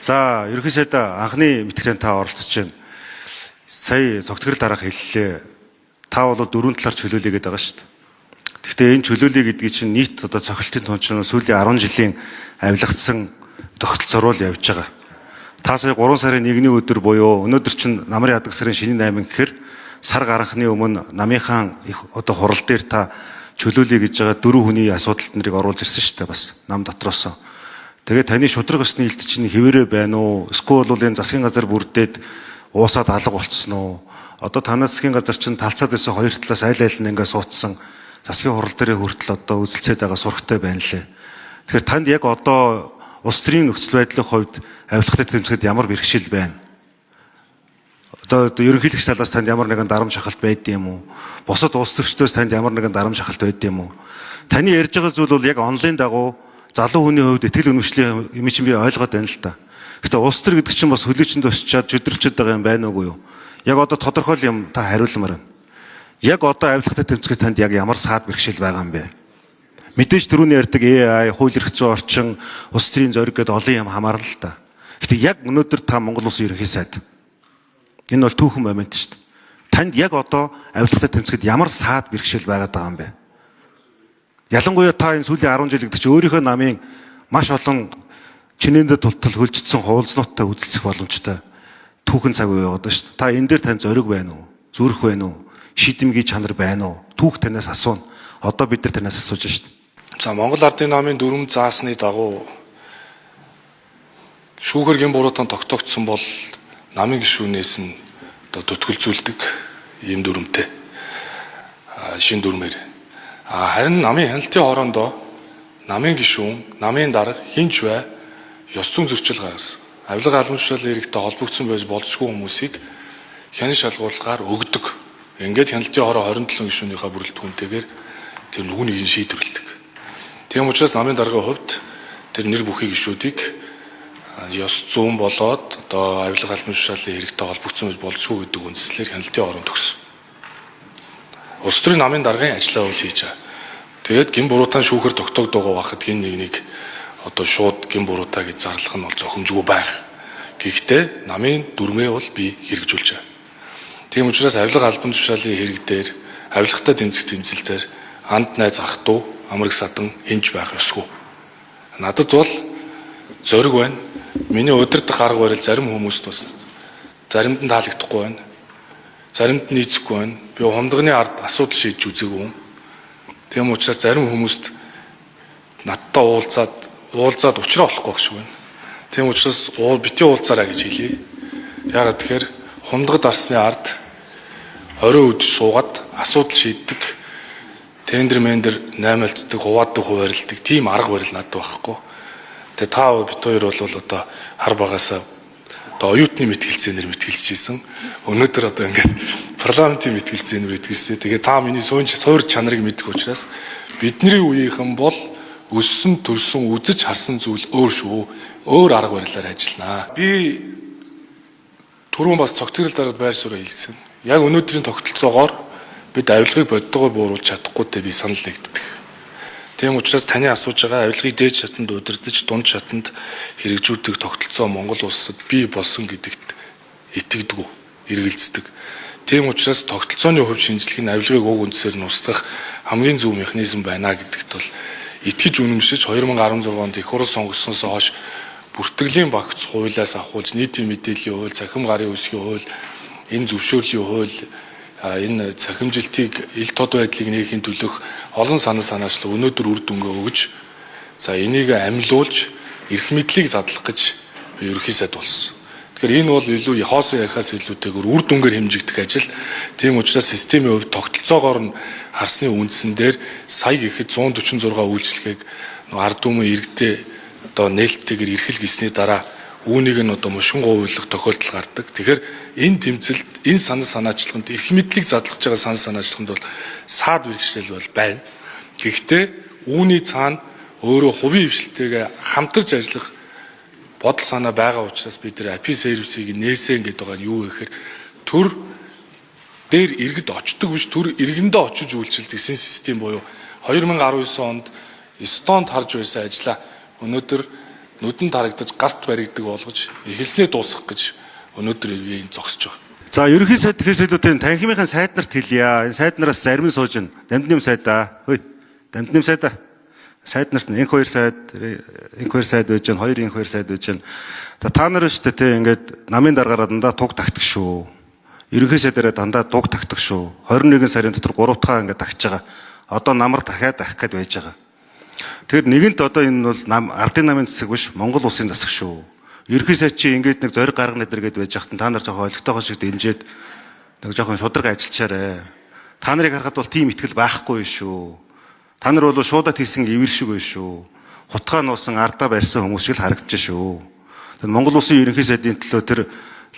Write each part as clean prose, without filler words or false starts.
За, ерөнхийдөө анхны мэтгэлцээнд та оролцож байна. Сая цогтгорол дараах хэллээ. Та бол дөрвөн талаар чөлөөлөе гэдэг байгаа шүү дээ. Гэхдээ энэ чөлөөлөе гэдгийг чинь нийт одоо цохилтын тончны сүүлийн 10 жилийн авилгацсан тогтолцоорол явж байгаа. Та сая 3 сарын 1-ний өдөр буюу өнөөдөр чинь намрын ядаг сарын шинийн 8 гэхээр сар гарахны өмнө намынхаа их одоо хурал дээр та чөлөөлөе гэж байгаа 4 хүний асуудалт нарыг оруулж ирсэн шүү дээ бас нам дотроос. Тэгээд таны шудраг өсны илт чинь хэвээрээ байна уу? Эсвэл бол энэ засгийн газар бүрдээд уусаад алга болцсон уу? Одоо танай засгийн газар чинь талцаад байсан хоёр талаас айл айл нь ингээд суудсан засгийн хурал дээр хүртэл одоо үзэлцээд байгаа сурагтай байна лээ. Тэгэхээр танд яг одоо улс төрийн нөхцөл байдлын хувьд авилгатай тэмцэхэд ямар бэрхшээл байна? Одоо ерөнхийлөгч талаас танд ямар нэгэн дарамт шахалт байд юм уу? Бусад улс төрчдөөс танд ямар нэгэн дарамт шахалт байд юм уу? Таны ярьж байгаа зүйл бол яг онлайн дагуу залуу хүний хувьд итгэл үнэмшлийн юм чинь би ойлгоод байна л да. Гэтэ улс төр гэдэг чинь бас хөлөөчөнд өсчаад жүдрчээд байгаа юм байна уугүй юу? Яг одоо тодорхой юм та хариулмаар байна. Яг одоо авилгатай тэмцэхэд танд яг ямар саад бэрхшээл байгаа юм бэ? Мэдээж түрүүний ярьдаг AI, хууль эрх зүйн орчин, улс төрийн зориг гэдэг олон юм хамаарна л да. Гэтэ яг өнөөдөр та Монгол улсын ерөнхий сайд. Энэ бол түүхэн момент шүү дээ. Танд яг одоо авилгатай тэмцэхэд ямар саад бэрхшээл байгаад байгаа юм бэ? Ялангуяа та энэ сүүлийн 10 жил гэдэг чинь өөрийнхөө намын маш олон чинээндээ тултал хөлжсөн хуулзнуудтай үзэлцэх боломжтой түүхэн цаг үе яваад байна шүү дээ. Та энэ дээр тань зориг байна уу? Зүрх байна уу? Шийдэмгий чанар байна уу? Түүх танаас асууна. Одоо бид нар танаас асууж байна шүү дээ. За, Монгол Ардын намын дүрм заасны дагуу шүүхэр гин буруутан тогтоогдсон бол намын гишүүнээс нь одоо төтгөлзүүлдэг ийм дүрмтэй. Шин дүрмээр. Харин намын хяналтын хоорондоо намын гишүүн, намын дарга хинч бай ёс зүйн зөрчил гаргасан. Авилга албанчлалын иргэдтэй холбогдсон байж болзошгүй хүмүүсийг хянан шалгуулгаар өгдөг. Ингээд хяналтын хороо 27 гишүүнийхээ бүрэлдэхүүнтэйгээр тэр нүгнийг шийдвэрлэдэг. Тийм учраас намын даргын хувьд тэр нэр бүхий гишүүдийг ёс зүйн болоод одоо авилга албанчлалын иргэдтэй холбогдсон байж болзошгүй гэдэг үндслээр хяналтын хороонд төгсөн. Улс төрийн намын даргын ажлаа үйл хийж байгаа. Тэгээд гин буруутан шүүхэр тогтоогддог байхад гин нэгнийг одоо шууд гин буруутаа гэж зарлах нь бол зохимжгүй байх. Гэхдээ намын дүрмээ бол би хэрэгжүүлж байгаа. Тийм учраас авилга албан тушаалын хэрэг дээр авилгатай тэмцэх тэмцэлээр анд найз ах トゥ амраг садан хинж байх ёсгүй. Надад бол зориг байна. Миний удирдах арга барил зарим хүмүүст бас заримд нь таалагдахгүй байна. Заримд нь нийцэхгүй байна. Би хумдганы ард асуудал шийдэж үзээгүй юм. Тийм учраас зарим хүмүүст надтай уулзаад уучраа болохгүй байх шиг байна. Тийм учраас бити уулзаарай гэж хэлье. Яагаад тэгэхээр хумдгад арсны ард 20 өдөр суугаад асуудал шийддэг, тендер мендер наймаалцдаг, хуваадаг, хуваарлдаг тийм арга барил надад байхгүй. Тэгээ та бит хоёр бол одоо хар багасаа одоо оюутны мэтгэлцээнээр мэтгэлж ийсэн. Өнөөдөр одоо ингээд парламентын мэтгэлцээнээр мэтгэлцээ. Тэгээ та миний суур чанарыг мэддэг учраас бидний үеийнхэн бол өссөн төрсөн үзэж харсан зүйл өөр шүү. Өөр арга барилаар ажилланаа. Би түрүүн бас цогтгорол дараад байр суурь хэлсэн. Яг өнөөдрийн тогтолцоогоор бид авилгыг боддогоор бууруулж чадахгүйтэй би санал нэгддэг. Тийм учраас таны асууж байгаа авилгыг дээд шатанд удирдах, дунд шатанд хэрэгжүүлдэг тогтолцоо Монгол улсад бий болсон гэдэгт итгэдэг, эргэлздэг. Тийм учраас тогтолцооны хувь шинжилгээг авилгыг уг үндсээр нь устгах хамгийн зөв механизм байна гэдэгт бол итгэж үнэмшиж 2016 онд их хурл сонгогдсноос хойш бүртгэлийн багц хуулиас ахуулж нийтийн мэдээллийн хууль, цахим гарын үсгийн хууль, энэ зөвшөөрлийн хууль, энэ цахимжилтыг ил тод байдлыг нээхийн төлөх олон санал санаачлал өнөөдөр үр дүнгээ өгж за энийг амилуулж эрх мэдлийг задлах гэж ерөнхий сайд болсон. Тэгэхээр энэ бол илүү хоосон ярихаас илүүтэйгээр үр дүнгээр хэмжигдэх ажил. Тийм учраас системийн хувьд тогтолцоогоор нь харсны үндсэн дээр сая гэхэд 146 үйлчлэгийг ард түмэн иргэдээ одоо нээлттэйгээр эрхэл гисний дараа үүнийг нь одоо мушин гуйлах тохиолдол гардаг. Тэгэхээр энэ тэмцэлд энэ санал санаачлаганд эрх мэдлийг задлах байгаа санал санаачлаганд бол саад бэрхшээл бол байна. Гэхдээ үүний цаана өөрөө хувийн хвшилтэйгээ хамтарч ажиллах бодол санаа байгаа учраас бид нэр API сервисийг нээсэн гэдэг байгаа нь юу гэхээр төр дээр иргэд очдог биш төр иргэндээ очиж үйлчилдэг систем буюу 2019 онд Эстонд харж байсан ажлаа өнөөдөр нүдэнд харагдаж гарт баригдаг болгож эхэлснээ дуусгах гэж өнөөдөр би энэ зогсож байгаа. За ерөнхий сайд гэхээс илүүтэй танхимынхаа сайд нарт хэлье. Энэ сайд нараас зарим нь сууж байна. Дамдны сайдаа. Хөөе. Дамдны сайдаа. Сайд нарт инх хоёр сайд байж байна, хоёр инх хоёр сайд байж байна. За та нар шүү дээ те ингээд намын даргаараа дандаа туг тагтдаг шүү. Ерөнхий сайдаараа дандаа дуг тагтдаг шүү. 21 сарын дотор 3 дахь ингээд тагтж байгаа. Одоо намар дахиад тахих гээд байж байгаа. Тэгэхээр нэгэнт одоо энэ бол ардын намын засаг биш, Монгол улсын засаг шүү. Ерөнхий сайд чи ингээд нэг зориг гаргана гэдэргээд байж хахтан та нар жоохон ойлгохтойгоо шиг дэмжиж нэг жоохон шудраг ажиллачаарэ. Та нарыг харахад бол тийм ихтгэл байхгүй шүү. Та нар бол шуудаад хийсэн ивэр шиг байна шүү. Хутгаа нуусан ардаа барьсан хүмүүс шиг л харагдаж шүү. Тэгэхээр Монгол улсын ерөнхий сайдын төлөө тэр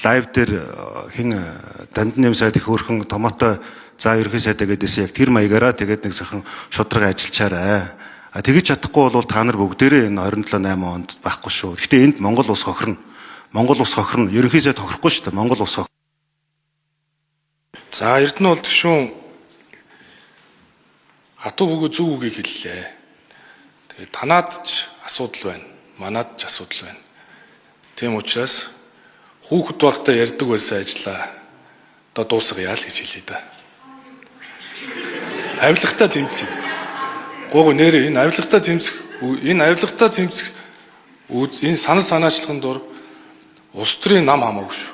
лайв дээр Дамдны сайд их өөрхөн томоотой за ерөнхий сайдаа гэдээсээ яг тэр маягаараа тэгээд нэг сайхан шудраг ажиллачаарэ. Тэгэж чадахгүй бол та нар бүгдээрээ энэ 27-8 онд байхгүй шүү. Гэхдээ энд Монгол улс хохирно. Монгол улс хохирно. Ерөнхий сайд хохирохгүй шүү дээ. Монгол улс хохирно. За Эрдэнэ бол гүшүүн хатуу бөгөө зөв үгийг хэллээ. Тэгээд танаад ч асуудал байна. Манаад ч асуудал байна. Тийм учраас хүүхэд багтаа ярьдаг байсан ажлаа одоо дуусгая л гэж хэлье да. Авилгатаа тэмцэе. Гого нэр энэ авилгатаа тэмцэх энэ санал санаачлагын дор улс төрийн нам хамаагүй шүү.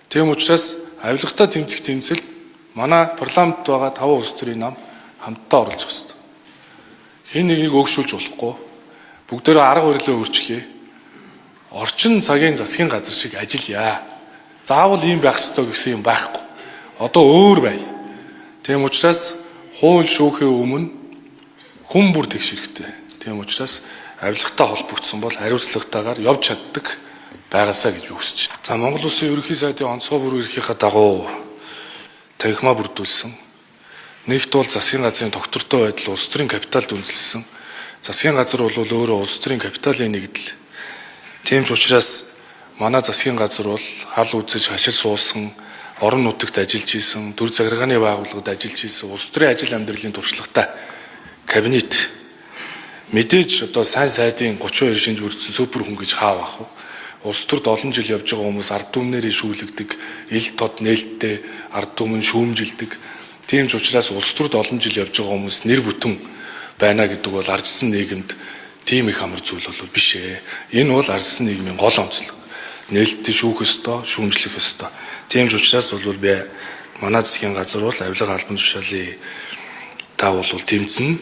Тийм учраас авилгатаа тэмцэх тэмцэл манай парламент байгаа 5 улс төрийн нам хамтдаа оролцох ёстой. Хин нэгийг өөгшүүлж болохгүй. Бүгдээрээ арга барилаа өөрчлөе. Орчин цагийн засгийн газар шиг ажиллая. Заавал ийм байх ёстой гэсэн юм байхгүй. Одоо өөр бай. Тийм учраас хууль шүүхийн өмнө хүн бүр тэгш хэрэгтэй. Тийм учраас авилгатаа холбогдсон бол хариуцлагатаагаар явж чаддаг байгаасаа гэж үгсэж байна. За Монгол Улсын ерөнхий сайдын онцгой бүр эрхийнхаа дагуу танхимаа бүрдүүлсэн. Нэгт бол засгийн газрын тогтвортой байдал улс төрийн капиталд үндэслэсэн. Засгийн газар бол өөрөө улс төрийн капиталын нэгдэл. Тийм ч учраас манай засгийн газар бол хал үзэж хашир суусан, орон нутагт ажиллаж исэн, төр захиргааны байгууллагад ажиллаж исэн, улс төрийн ажил амьдралын туршлагатай кабинет мэдээж одоо сайн сайдын 32 шинж бүрдсэн супер хүн гэж хаа бах вэ? Улс төрд олон жил явж байгаа хүмүүс ард түмнэрээ шүүлэгдэг, ил тод нээлттэй ард түмэн шүүмжилдэг. Тийм ч учраас улс төрд олон жил явж байгаа хүмүүс нэр бүтэн байна гэдэг бол ардсан нийгэмд тийм их амар зүйл бол биш ээ. Энэ бол ардсан нийгмийн гол онцлог. Нээлттэй шүүх ёстой, шүүмжлэх ёстой. Тийм ч учраас бол би манай засгийн газар бол авилга албан тушаалын та бол тэмцэн